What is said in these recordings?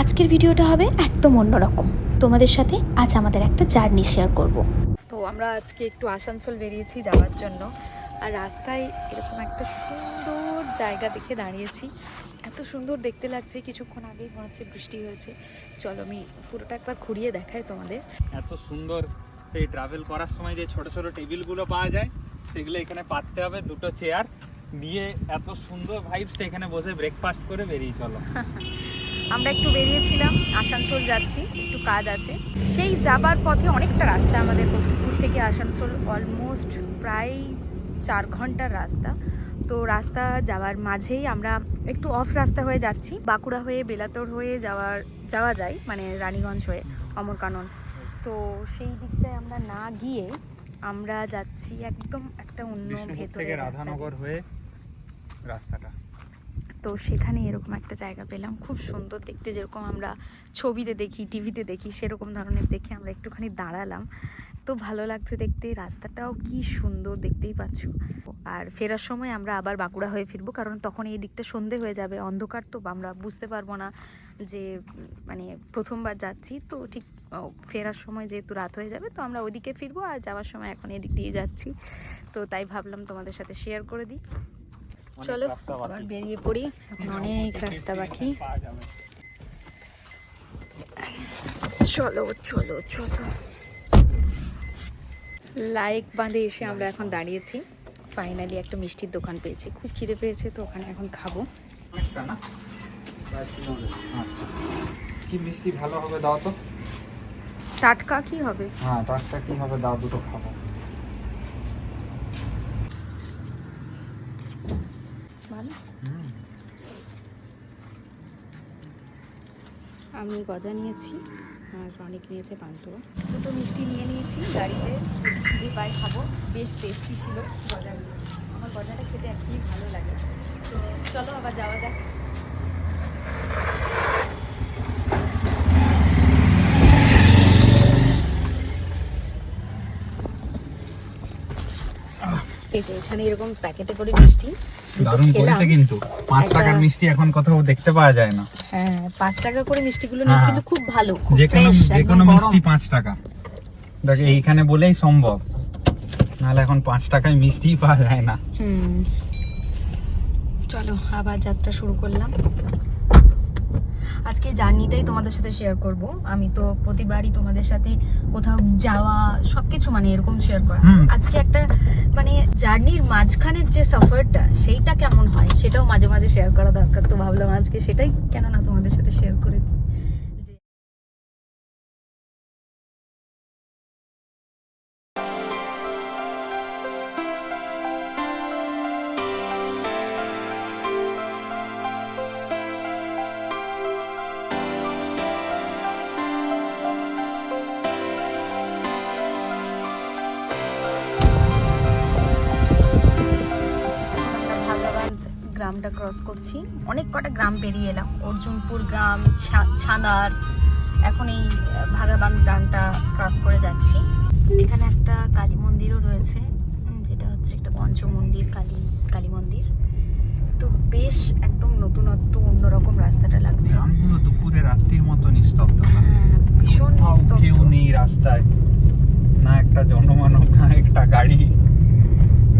আজকের ভিডিওটা হবে একদম অন্যরকম। তোমাদের সাথে আজ আমাদের একটা জার্নি শেয়ার করব। তো আমরা আজকে একটু আসানসোল বেরিয়েছি যাওয়ার জন্য, আর রাস্তায় এরকম একটা সুন্দর জায়গা দেখে দাঁড়িয়েছি। এত সুন্দর দেখতে লাগছে, কিছুক্ষণ আগেই মনে হচ্ছে বৃষ্টি হয়েছে। চলো আমি পুরোটা একবার ঘুরিয়ে দেখাই তোমাদের। এত সুন্দর সেই ট্রাভেল করার সময় যে ছোট ছোট টেবিলগুলো পাওয়া যায় সেগুলো এখানে পাততে হবে, দুটো চেয়ার নিয়ে এত সুন্দর ভাইবসটা এখানে বসে ব্রেকফাস্ট করে বেরিয়ে চলো। আমরা একটু বেরিয়েছিলাম, আসানসোল যাচ্ছি, একটু কাজ আছে। সেই যাবার পথে অনেকটা রাস্তা আমাদের, কতুলপুর থেকে আসানসোল অলমোস্ট প্রায় 4 ঘন্টার রাস্তা। তো রাস্তা যাওয়ার মাঝেই আমরা একটু অফ রাস্তা হয়ে যাচ্ছি, বাঁকুড়া হয়ে বেলাতোর হয়ে যাওয়া যায়, মানে রানীগঞ্জ হয়ে অমরকানন। তো সেই দিকটায় আমরা না গিয়ে আমরা যাচ্ছি একদম একটা অন্য ভেতরে থেকে রাধানগর হয়ে রাস্তাটা। তো সেখানে এরকম একটা জায়গা পেলাম, খুব সুন্দর দেখতে, যেরকম আমরা ছবিতে দেখি, টিভিতে দেখি, সেরকম ধরনের দেখে আমরা একটুখানি দাঁড়ালাম। তো ভালো লাগছে দেখতে, রাস্তাটাও কি সুন্দর, দেখতেই পাচ্ছ। আর ফেরার সময় আমরা আবার বাঁকুড়া হয়ে ফিরবো, কারণ তখন এই দিকটা সন্ধে হয়ে যাবে, অন্ধকার, তো আমরা বুঝতে পারবো না যে মানে প্রথমবার যাচ্ছি তো। ঠিক ফেরার সময় যেহেতু রাত হয়ে যাবে, তো আমরা ওইদিকে ফিরবো, আর যাওয়ার সময় এখন এদিক দিয়ে যাচ্ছি। তো তাই ভাবলাম তোমাদের সাথে শেয়ার করে দিই। চলো আবার বেরিয়ে পড়ি, এখন অনেক রাস্তা বাকি। চলো চলো চলো। লাইক বাঁধে এসে আমরা এখন দাঁড়িয়েছি। ফাইনালি একটা মিষ্টির দোকান পেয়েছি, খুব খিদে পেয়েছে, তো ওখানে এখন খাবো। আচ্ছা, কি মিষ্টি ভালো হবে দাও তো। টাটকা কি হবে? হ্যাঁ, টাটকা কি হবে দাও, দুটো খাবো। ভালো। আমি গজা নিয়েছি আর অনেক নিয়েছে পান্তুয়া। দুটো মিষ্টি নিয়ে নিয়েছি গাড়িতে, যদি পাই খাবো। বেশ টেস্টি ছিল গজাগুলো, আমার গজাটা খেতে অ্যাকচুয়ালি ভালো লাগে। তো চলো আবার যাওয়া যাক। এই যে এখানে এরকম প্যাকেটে করে মিষ্টি দারুণ করেছে, কিন্তু 5 টাকার মিষ্টি এখন কোথাও দেখতে পাওয়া যায় না। হ্যাঁ, 5 টাকা করে মিষ্টিগুলো নিয়েছি, কিন্তু খুব ভালো, খুব যে ফ্রেশ, কোনো মিষ্টি 5 টাকা। দেখো এইখানে বলেই সম্ভব, নাহলে এখন 5 টাকায় মিষ্টি পাওয়া যায় না। চলো আবার যাত্রা শুরু করলাম। আজকে জার্নিটাই তোমাদের সাথে শেয়ার করব। আমি তো প্রতিবারই তোমাদের সাথে কোথাও যাওয়া সবকিছু মানে এরকম শেয়ার করা। আজকে একটা মানে জার্নির মাঝখানের যে সফরটা, সেইটা কেমন হয় সেটাও মাঝে মাঝে শেয়ার করা দরকার। তো ভাবলাম আজকে সেটাই কেন না তোমাদের সাথে শেয়ার করেছি। গ্রামটা ক্রস করছি, অনেক কটা গ্রাম পেরিয়ে এলাম, অর্জুনপুর গ্রাম, ছাঁদার, এখন এই ভাগাবান গ্রামটা ক্রস করে যাচ্ছি। এখানে একটা কালী মন্দিরও রয়েছে, যেটা হচ্ছে একটা পঞ্চমন্দির কালী মন্দির। তো বেশ একদম নতুনত্ব, অন্যরকম রাস্তাটা লাগছে। গ্রামগুলো দুপুরে রাত্রির মতো নিস্তব্ধ, ভীষণ নিস্তব্ধ, কেউ নেই রাস্তায়, না একটা জনমানব, না একটা গাড়ি,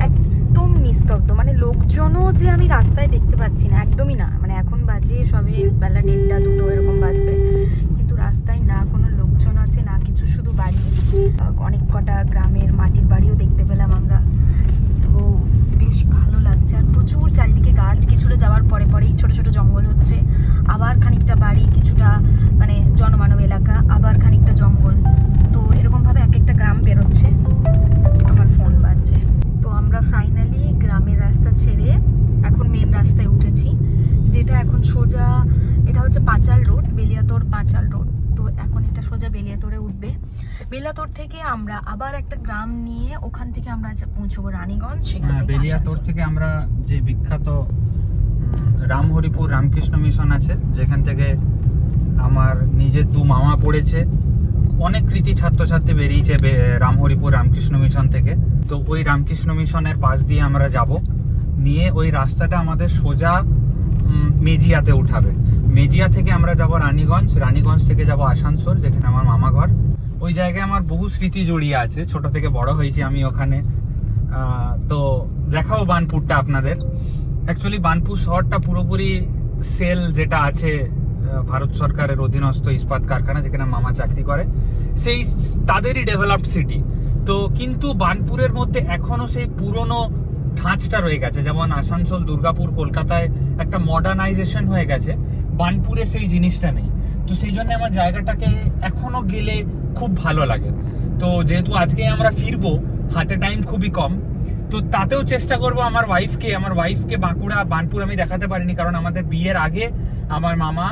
একদম নিস্তব্ধ। মানে লোকজনও যে আমি রাস্তায় দেখতে পাচ্ছি না, একদমই না। মানে এখন বাজে সবে বেলা 1:30 2 এরকম বাজবে, কিন্তু রাস্তায় না কোনো লোকজন আছে না কিছু, শুধু বাড়ি। অনেক কটা গ্রামের মাটির বাড়িও দেখতে পেলাম আমরা। তো বেশ ভালো লাগছে, আর প্রচুর চারিদিকে গাছ। কিছুটা যাওয়ার পরে পরেই ছোট ছোট জঙ্গল হচ্ছে, আবার খানিকটা বাড়ি, কিছুটা মানে জনমানব এলাকা, আবার খানিকটা জঙ্গল। তো এরকমভাবে এক একটা গ্রাম বেরোচ্ছে। আমার ফোন বাজছে। তো আমরা ফাইনালি গ্রামের রাস্তা ছেড়ে এখন মেন রাস্তায় উঠেছি, যেটা এখন সোজা, এটা হচ্ছে পাঁচাল রোড, বেলিয়াতোড় পাঁচাল রোড। তো এখন এটা সোজা বেলিয়াতোড়ে উঠবে। বেলিয়াতোড় থেকে আমরা আবার একটা গ্রাম নিয়ে ওখান থেকে আমরা পৌঁছবো রানীগঞ্জ। বেলিয়াতোড় থেকে আমরা যে বিখ্যাত রামহরিপুর রামকৃষ্ণ মিশন আছে, যেখান থেকে আমার নিজের 2 মামা পড়েছে, অনেক কৃতি ছাত্রছাত্রী বেরিয়েছে রামহরিপুর রামকৃষ্ণ মিশন থেকে। তো ওই রামকৃষ্ণ মিশনের পাশ দিয়ে আমরা যাব, নিয়ে ওই রাস্তাটা আমাদের সোজা মেজিয়াতে উঠাবে। মেজিয়া থেকে আমরা যাব রানীগঞ্জ, রানীগঞ্জ থেকে যাব আসানসোল, যেখানে আমার মামা ঘর। ওই জায়গায় আমার বহু স্মৃতি জড়িয়ে আছে, ছোট থেকে বড় হয়েছি আমি ওখানে। তো দেখাবো বানপুরটা আপনাদের। অ্যাকচুয়ালি বানপুর শহরটা পুরোপুরি সেল যেটা আছে ভারত সরকারের অধীনস্থ ইস্পাত কারখানা, যেখানে মামা চাকরি করে, সেই তাদেরই ডেভেলপড সিটি। তো কিন্তু বানপুরের মধ্যে এখনো সেই পুরনো ধাঁচটা রয়ে গেছে। যেমন আসানসোল, দুর্গাপুর, কলকাতায় একটা মডার্নাইজেশন হয়ে গেছে, বানপুরে সেই জিনিসটা নেই। তো সেই জন্য আমার জায়গাটাকে এখনো গেলে খুব ভালো লাগে। তো যেহেতু আজকে আমরা ফিরবো, হাতে টাইম খুবই কম, তো তাতেও চেষ্টা করব আমার ওয়াইফকে বাঁকুড়া, বানপুর আমি দেখাতে পারিনি, কারণ আমাদের বিয়ের আগে আমার মামা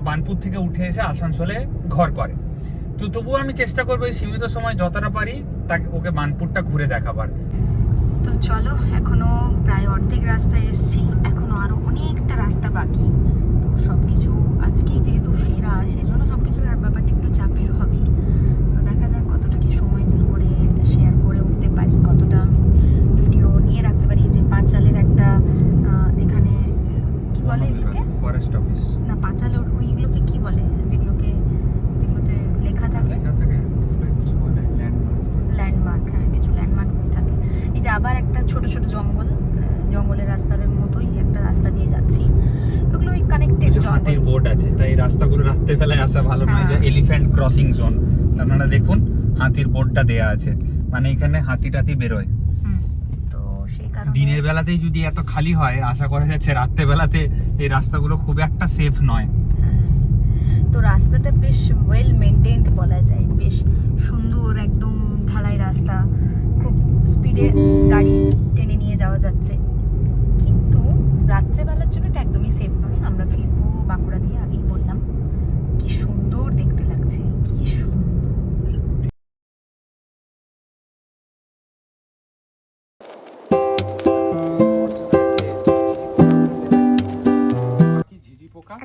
বানপুর থেকে উঠে এসে আসানসোলে ঘর করে। তো তবুও আমি চেষ্টা করবো এই সীমিত সময় যতটা পারি তাকে ওকে বানপুরটা ঘুরে দেখাবার। তো চলো, এখনো প্রায় অর্ধেক রাস্তায় এসেছি, এখনো আরো অনেকটা রাস্তা বাকি। তো সবকিছু আজকে যেহেতু ফেরা, সেজন্য সবকিছু আর ব্যাপারটা একটু চাপের হবে। তো দেখা যাক কতটা কি সময় বের করে শেয়ার করে উঠতে পারি, কতটা আমি ভিডিও নিয়ে রাখতে পারি। যে পাঁচালের একটা এখানে কি বলে এগুলোকে, ফরেস্ট অফিস না পাঁচালের ওইগুলোকে কি বলে, যেগুলোতে লেখা থাকে কি বলে, ল্যান্ডমার্ক। হ্যাঁ, কিছু ল্যান্ডমার্ক থাকে। এই যে আবার একটা ছোট ছোট জঙ্গলের রাস্তাদের মতোই একটা রাস্তা দিয়ে যাচ্ছি, ওগুলো ওই কানেক্টেড হাতির বোর্ড আছে, তাই রাস্তাগুলো রাত্রেবেলায় আসা ভালো নয়। যে এলিফ্যান্ট ক্রসিং জোন, আপনারা দেখুন হাতির বোর্ডটা দেয়া আছে, মানে এখানে হাতি টাতি বেরোয়। তো সেই কারণে দিনের বেলাতেই যদি এত খালি হয়, আশা করা যাচ্ছে রাত্রেবেলাতে এই রাস্তাগুলো খুব একটা সেফ নয়। তো রাস্তাটা বেশ ওয়েল মেনটেন্ড বলা যায়, বেশ সুন্দর, একদম ঢালাই রাস্তা, খুব স্পিডে গাড়ি টেনে নিয়ে যাওয়া যাচ্ছে। কিন্তু রাত্রেবেলার জন্য এটা একদমই সেফ নয়। আমরা ফিরবো বাঁকুড়া দিয়ে, আগেই বললাম। কি সুন্দর দেখতে লাগছে, কি সুন্দর।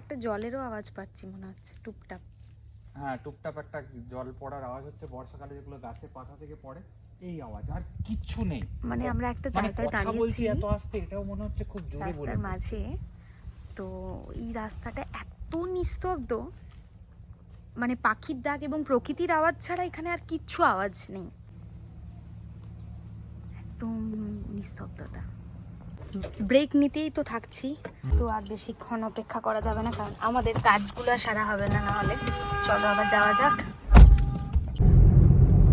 একটা জলেরও আওয়াজ পাচ্ছি মনে হচ্ছে, টুপটাপ। হ্যাঁ, টুপটাপ একটা জল পড়ার আওয়াজ হচ্ছে, বর্ষাকালে যেগুলো গাছের পাতা থেকে পড়ে এই আওয়াজ, আর কিচ্ছু নেই। মানে আমরা একটা জায়গায় দাঁড়িয়েছি এত আস্তে, এটাও মনে হচ্ছে খুব জোরে বলে রাস্তার মাঝে। তো এই রাস্তাটা এত নিস্তব্ধ, মানে পাখির ডাক এবং প্রকৃতির আওয়াজ ছাড়া এখানে আর কিচ্ছু আওয়াজ নেই, একদম নিস্তব্ধতা। ব্রেক নিতেই তো থাকছি, তো আর বেশিক্ষণ অপেক্ষা করা যাবে না, কারণ আমাদের কাজগুলো সারা হবে না নাহলে। চলো আবার যাওয়া যাক।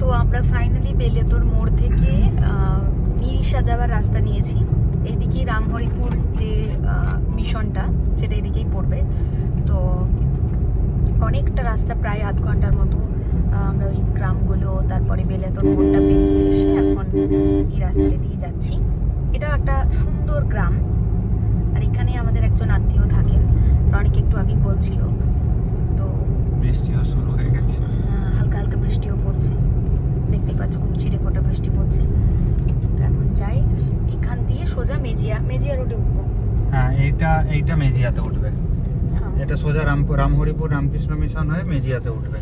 তো আমরা ফাইনালি বেলেতোর মোড় থেকে নিরিশা যাওয়ার রাস্তা নিয়েছি। এইদিকেই রামহরিপুর যে মিশনটা, সেটা এদিকেই পড়বে। তো অনেকটা রাস্তা, প্রায় আধ ঘন্টার মতো আমরা ওই গ্রামগুলো, তারপরে বেলেতোর মোড়টা পেরিয়ে এসে এখন এই রাস্তাটা দিয়ে যাচ্ছি। এটাও একটা সুন্দর গ্রাম, আর এখানে আমাদের একজন আত্মীয় থাকেন, রনিক একটু আগেই বলছিল। তো বৃষ্টিও শুরু হয়ে গেছে, হালকা হালকা বৃষ্টিও পড়ছে, দেখতেই পাচ্ছ খুব ছিটে ফোটা বৃষ্টি পড়ছে। তো এখন যাই, এখান দিয়ে সোজা মেজিয়া রোডে উঠবো। হ্যাঁ, এইটা মেজিয়াতে উঠবে। এটা সোজা রামহরিপুর রামকৃষ্ণ মিশন হয়ে মেজিয়াতে উঠবে।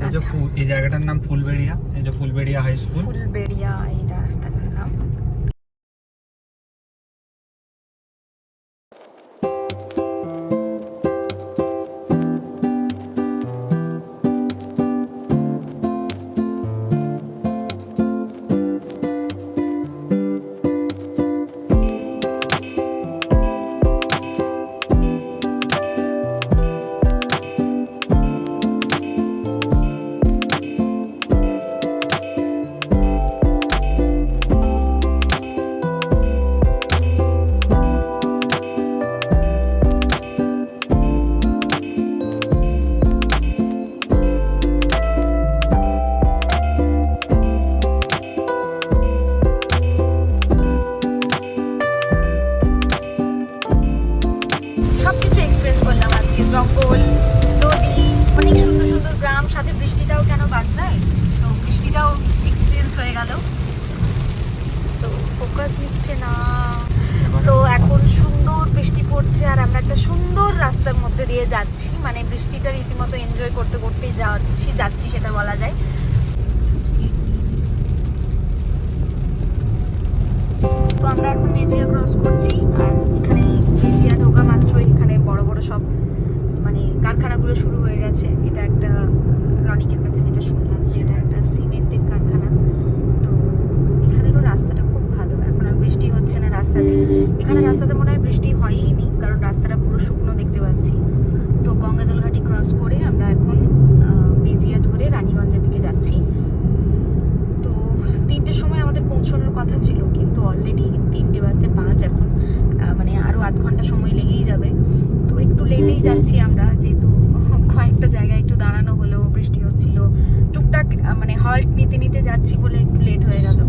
এই যে এই জায়গাটার নাম ফুলবেড়িয়া, এই যে ফুলবেড়িয়া হাই স্কুল, ফুলবেড়িয়া এই রাস্তাটার নাম। জঙ্গল, নদী, অনেক সুন্দর সুন্দর গ্রাম, সাথে বৃষ্টিটাও কেন বাদ যায়। তো বৃষ্টিটাও এক্সপিরিয়েন্স হয়ে গেল। তো ফোকাস নিচ্ছে না। তো এখন সুন্দর বৃষ্টি পড়ছে, আর আমরা একটা সুন্দর রাস্তার মধ্যে দিয়ে যাচ্ছি, মানে বৃষ্টিটা রীতিমতো এনজয় করতে করতেই যাচ্ছি সেটা বলা যায়। তো আমরা এখন মেজিয়া ক্রস করছি, আর এখানে মেজিয়া ঢোকা মাত্রই এখানে বড় বড় সব মানে মানে কারখানাগুলো শুরু হয়ে গেছে। এটা একটা রনিকের কাছে যেটা শুনলাম যে এটা একটা সিমেন্টের কারখানা। তো এখানেরও রাস্তাটা খুব ভালো, এখন আর বৃষ্টি হচ্ছে না রাস্তাতে। এখানে রাস্তাতে মনে হয় বৃষ্টি হয়ই নি, কারণ রাস্তাটা পুরো শুকনো দেখতে পাচ্ছি। তো গঙ্গাজল ঘাটি ক্রস করে আমরা এখন বেজিয়া ধরে রানীগঞ্জের দিকে যাচ্ছি। তো 3টের সময় আমাদের পৌঁছানোর কথা ছিল, কিন্তু অলরেডি 3:05 এখন, মানে আরও আধ ঘন্টা সময় লেগেই যাবে। তো একটু লেটেই যাচ্ছি আমরা, যেহেতু কয়েকটা জায়গায় একটু দাঁড়ানো হলো, বৃষ্টি হচ্ছিল, টুকটাক মানে হল্ট নিতে নিতে যাচ্ছি বলে একটু লেট হয়ে গেল।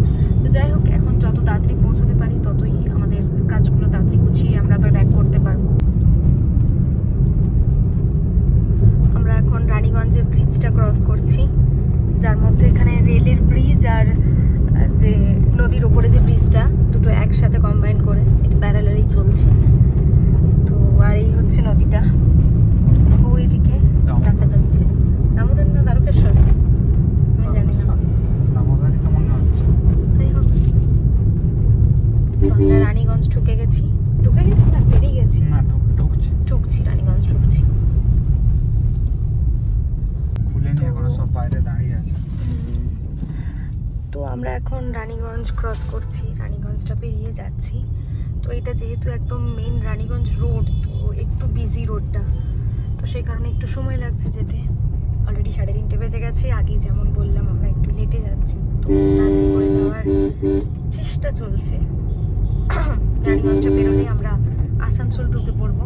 তো যাই হোক, এখন যত তাড়াতাড়ি পৌঁছতে পারি ততই আমাদের কাজগুলো তাড়াতাড়ি গুছিয়ে আমরা আবার ব্যাক করতে পারবো। আমরা এখন রানীগঞ্জের ব্রিজটা ক্রস করছি, যার মধ্যে এখানে রেলের ব্রিজ আর যে নদীর ওপরে যে ব্রিজটা, দুটো একসাথে কম্বাইন করে এটা প্যারালালি চলছে। তো আর এই হচ্ছে নদীটা, ওইদিকে দেখা যাচ্ছে দামোদর না দ্বারকেশ্বর আমি জানি না, দামোদরই তো মনে হচ্ছে। যাই হোক, তো আমরা রানীগঞ্জ ঢুকে গেছি না বেরিয়ে গেছি, না ঢুকছি রানীগঞ্জ ঢুকছি। খুলেনি এখনো, সব বাইরে দাঁড়িয়ে আছে। তো আমরা এখন রানীগঞ্জ ক্রস করছি, রানীগঞ্জটা পেরিয়ে যাচ্ছি। তো এটা যেহেতু একদম মেন রানীগঞ্জ রোড, তো একটু বিজি রোডটা, তো সেই কারণে একটু সময় লাগছে যেতে। অলরেডি 3:30 বেজে গেছে, আগে যেমন বললাম আমরা একটু লেটে যাচ্ছি, তো তাড়াতাড়ি করে যাওয়ার চেষ্টা চলছে। রানীগঞ্জটা পেরোলেই আমরা আসানসোল ঢুকে পড়বো।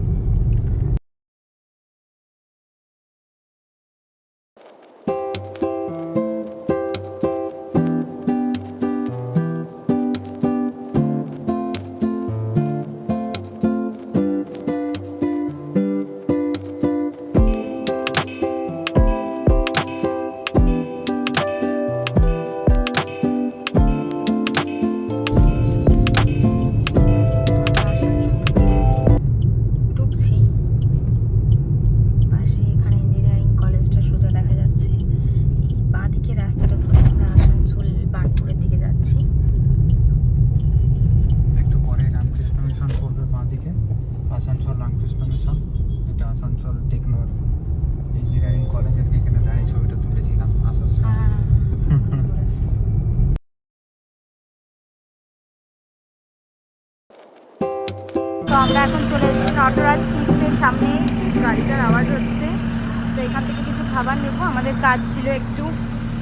আসানসোল রামকৃষ্ণ মিশন, এটা আসানসোল টেকনোর ইঞ্জিনিয়ারিং কলেজের এখানে দাঁড়িয়ে ছবিটা তুলেছিলাম আসার সময়। তো আমরা এখন চলে এসেছি নটরাজ সুইটসের সামনে, গাড়িটার আওয়াজ হচ্ছে। তো এখান থেকে কিছু খাবার নেবো, আমাদের কাজ ছিল একটু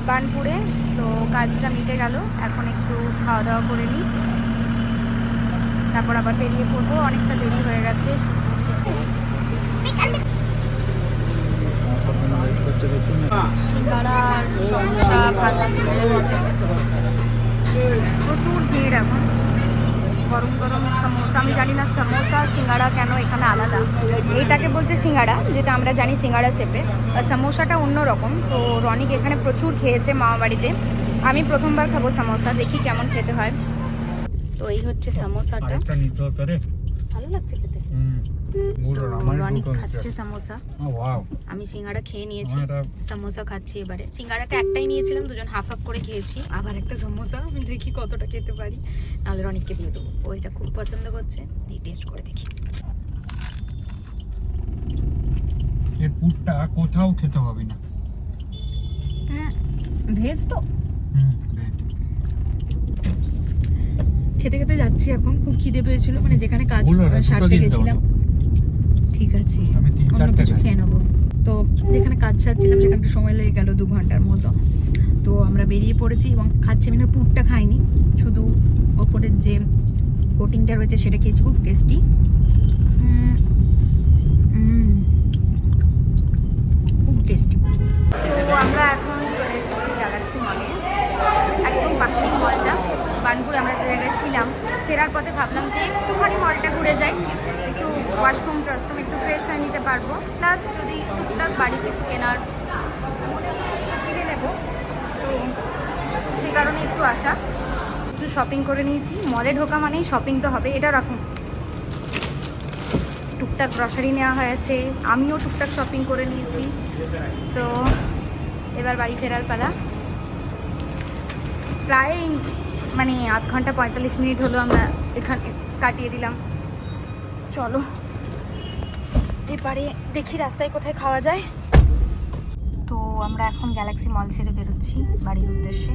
বার্নপুরে, তো কাজটা মিটে গেল। এখন একটু খাওয়া দাওয়া করে নিই, তারপর আবার বেরিয়ে পড়বো, অনেকটা দেরি হয়ে গেছে। সিঙ্গাড়া আর সমোসা ভাজা চলে এসেছে, প্রচুর ভিড় এখন। গরম গরম সমোসা, আমি জানি না সমোসা সিঙ্গাড়া কেন এখানে আলাদা। এইটাকে বলছে সিঙ্গাড়া, যেটা আমরা জানি সিঙ্গাড়া শেপে, আর সমোসাটা অন্যরকম। তো রনিক এখানে প্রচুর খেয়েছে মামা বাড়িতে, আমি প্রথমবার খাবো সমোসা, দেখি কেমন খেতে হয়। তো এই হচ্ছে সমোসাটা, ভালো লাগছে খেতে। রনিক খাচ্ছে সমোসা, আমি সিঙ্গাড়া খেয়ে নিয়েছি, সমোসা খাচ্ছি এবারে। সিঙ্গাড়াটা একটাই নিয়েছিলাম, দুজন হাফ হাফ করে খেয়েছি, আবার একটা সমোসা, আমি দেখি কতটা খেতে পারি, নাহলে রনিককে দিয়ে দেবো, ওইটা খুব পছন্দ করছে, এই টেস্ট করে দেখি। এর পুরটা কোথাও খেতে হবে না, হ্যাঁ ভেজ তো। খেতে খেতে যাচ্ছি এখন, খুব খিদে পেয়েছিল, মানে যেখানে কাজ সারতে গেছিলাম, ঠিক আছে অন্য কিছু খেয়ে নেবো। তো যেখানে কাজ সারছিলাম সেখানে একটু সময় লেগে গেল 2 ঘন্টার মতো। তো আমরা বেরিয়ে পড়েছি এবং খাচ্ছি, মানে পুরটা খাইনি, শুধু ওপরের যে কোটিংটা রয়েছে সেটা খেয়েছি, খুব টেস্টি। খুব টেস্টি। তো আমরা এখন চলে এসেছি গ্যালাক্সি মলে, একদম পাশেই মলটা। বার্নপুরে আমরা যে জায়গায় ছিলাম, ফেরার পথে ভাবলাম যে একটুখানি মলটা ঘুরে যাই, একটু ওয়াশরুম টাশরুম একটু ফ্রেশ হয়ে নিতে পারবো, প্লাস যদি টুকটাক বাড়িতে একটু কেনার কিনে নেবো, তো সেই কারণে একটু আসা। একটু শপিং করে নিয়েছি, মলে ঢোকা মানেই শপিং তো হবে, এটা রাখুন। টুকটাক গ্রসারি নেওয়া হয়েছে, আমিও টুকটাক শপিং করে নিয়েছি। তো এবার বাড়ি ফেরার পালা। প্রায় মানে আধ ঘন্টা 45 মিনিট হলো আমরা এখানে কাটিয়ে দিলাম। চলো এবারে দেখি রাস্তায় কোথায় খাওয়া যায়। তো আমরা এখন গ্যালাক্সি মল ছেড়ে বেরোচ্ছি বাড়ির উদ্দেশ্যে।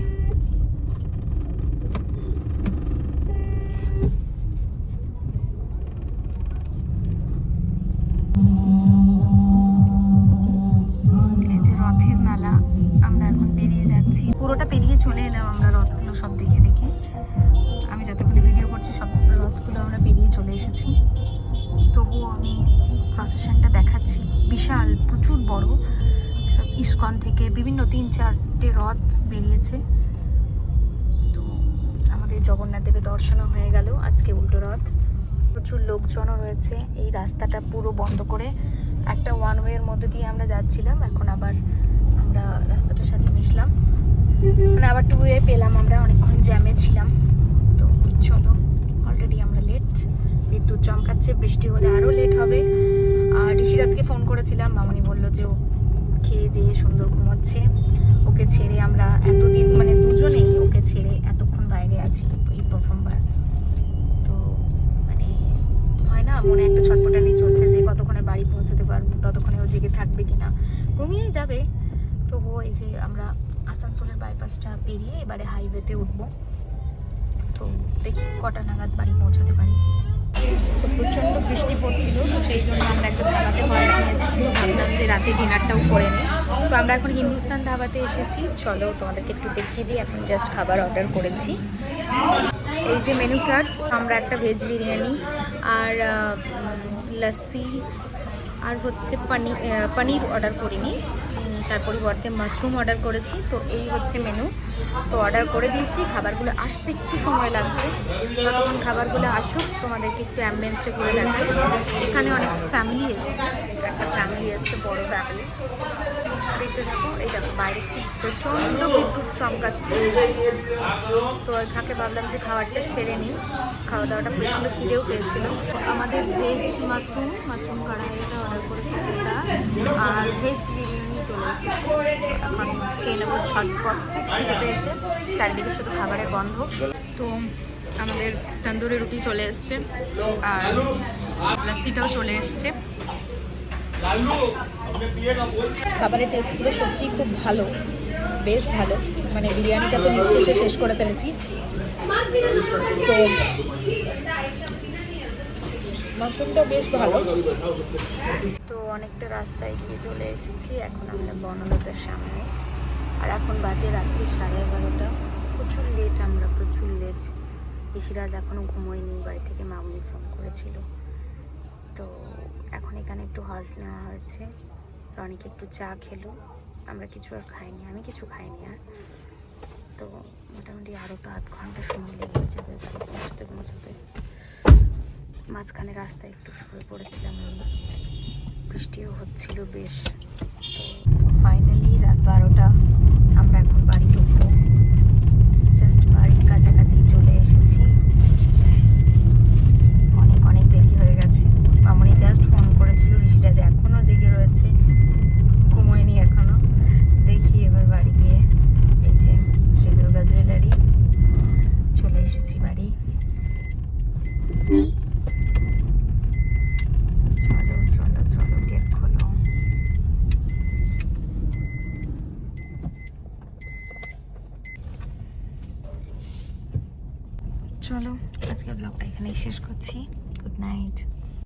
এই যে রথের মেলা, আমরা এখন পেরিয়ে যাচ্ছি, পুরোটা পেরিয়ে চলে এলাম আমরা রথগুলো সব দেখে দেখে। আমি যতগুলো ভিডিও করছি সব রথগুলো আমরা পেরিয়ে চলে এসেছি। তবুও আমি প্রসেশনটা দেখাচ্ছি, বিশাল প্রচুর বড়, সব ইস্কন থেকে বিভিন্ন 3-4টে রথ বেরিয়েছে। তো আমাদের জগন্নাথ দেবের দর্শনও হয়ে গেল আজকে উল্টো রথ। প্রচুর লোকজনও রয়েছে। এই রাস্তাটা পুরো বন্ধ করে একটা ওয়ান ওয়ের মধ্যে দিয়ে আমরা যাচ্ছিলাম, এখন আবার আমরা রাস্তাটার সাথে মিশলাম, মানে আবার টু ওয়ে পেলাম। আমরা অনেকক্ষণ জ্যামে ছিলাম। তো চলো, অলরেডি আমরা লেট, বিদ্যুৎ চমকাচ্ছে, বৃষ্টি হলে আরও লেট হবে। আর ঋষিরাজকে ফোন করেছিলাম, মামনি বললো যে ও খেয়ে দিয়ে সুন্দর ঘুমোচ্ছে। ওকে ছেড়ে আমরা এতদিন মানে দুজনেই ওকে ছেড়ে এতক্ষণ বাইরে আছি এই প্রথমবার। তো মানে হয় না, মনে একটা ছটপটানি চলছে যে কতক্ষণে বাড়ি পৌঁছতে পারবো, ততক্ষণে ও জেগে থাকবে কিনা, ঘুমিয়েই যাবে। তবুও এই যে আমরা আসানসোলের বাইপাসটা পেরিয়ে এবারে হাইওয়েতে উঠবো। তো দেখি কটা নাগাদ বাড়ি পৌঁছতে পারি। তো প্রচণ্ড বৃষ্টি পড়ছিল, তো সেই জন্য আমরা একটা ধাবাতে ঘরে নিয়েছি। তো ভাবলাম যে রাতে ডিনারটাও করে নিই। তো আমরা এখন হিন্দুস্তান ধাবাতে এসেছি, চলো তোমাদেরকে একটু দেখিয়ে দিই। এখন জাস্ট খাবার অর্ডার করেছি। এই যে মেনু কার্ড, আমরা একটা ভেজ বিরিয়ানি আর লস্যি আর হচ্ছে পনির অর্ডার করিনি, তার পরিবর্তে মাশরুম অর্ডার করেছি। তো এই হচ্ছে মেনু। তো অর্ডার করে দিয়েছি, খাবারগুলো আসতে একটু সময় লাগছে। ততক্ষণ খাবারগুলো আসুক তোমাদেরকে একটু অ্যাম্বিয়েন্সটা করে দেখাই। এখানে অনেক ফ্যামিলি এসছে, একটা ফ্যামিলি এসছে, বড় ফ্যামিলি। দেখতে থাকো, এই দেখো বাইরে খুব প্রচণ্ড বিদ্যুৎ চমকাচ্ছে। তো ওই ফাঁকে ভাবলাম যে খাবারটা সেরে নিই, খাওয়া দাওয়াটা প্রচণ্ড খিদেও পেয়েছিল। আমাদের ভেজ মাশরুম কড়াইটা অর্ডার করেছি এটা, আর ভেজ বিরিয়ানি চলে এসেছে। এখন খেয়ে নেবো ঝটপট, খেতে পেয়েছে, চারিদিকে শুধু খাবারের গন্ধ। তো আমাদের তন্দুরি রুটি চলে এসছে আর লস্যিটাও চলে এসছে। খাবারের টেস্ট পুরো সত্যি খুব ভালো, বেশ ভালো। মানে বিরিয়ানিটা তো নিঃশেষে শেষ করে ফেলেছি। তো মাশরুমটা বেশ ভালো। তো অনেকটা রাস্তায় গিয়ে চলে এসেছি, এখন আমরা বনলতার সামনে। আর এখন বাজে রাত্রি 11:30। প্রচুর লেট, আমরা প্রচুর লেট। ঋষিরাজ এখনও ঘুমোয়নি, বাড়ি থেকে মামনি ফোন করেছিল। তো এখন এখানে একটু হল্ট নেওয়া হয়েছে, রনিকে একটু চা খেলো, আমরা কিছু আর খাইনি, আমি কিছু খাইনি আর। তো মোটামুটি আরও তো আধ ঘন্টা সময় লেগে যাবে পৌঁছতে। মাঝখানে রাস্তায় একটু শুয়ে পড়েছিলাম, বৃষ্টিও হচ্ছিল বেশ। তো ফাইনালি রাত 12টা, আমরা এখন বাড়ি ঢুকবো। জাস্ট বাড়ির কাছাকাছি চলে এসেছি। অনেক দেরি হয়ে গেছে। মামনি জাস্ট ফোন করেছিল, ঋষিরাজ এখনও জেগে রয়েছে, ঘুমোয়নি এখনও। দেখি এবার বাড়ি গিয়ে। এই যে শ্রী দুর্গা জুয়েলারি, চলে এসেছি বাড়ি। চলো গেট খোলো। চলো আজকে ব্লগটা এখানেই শেষ করছি। Good night.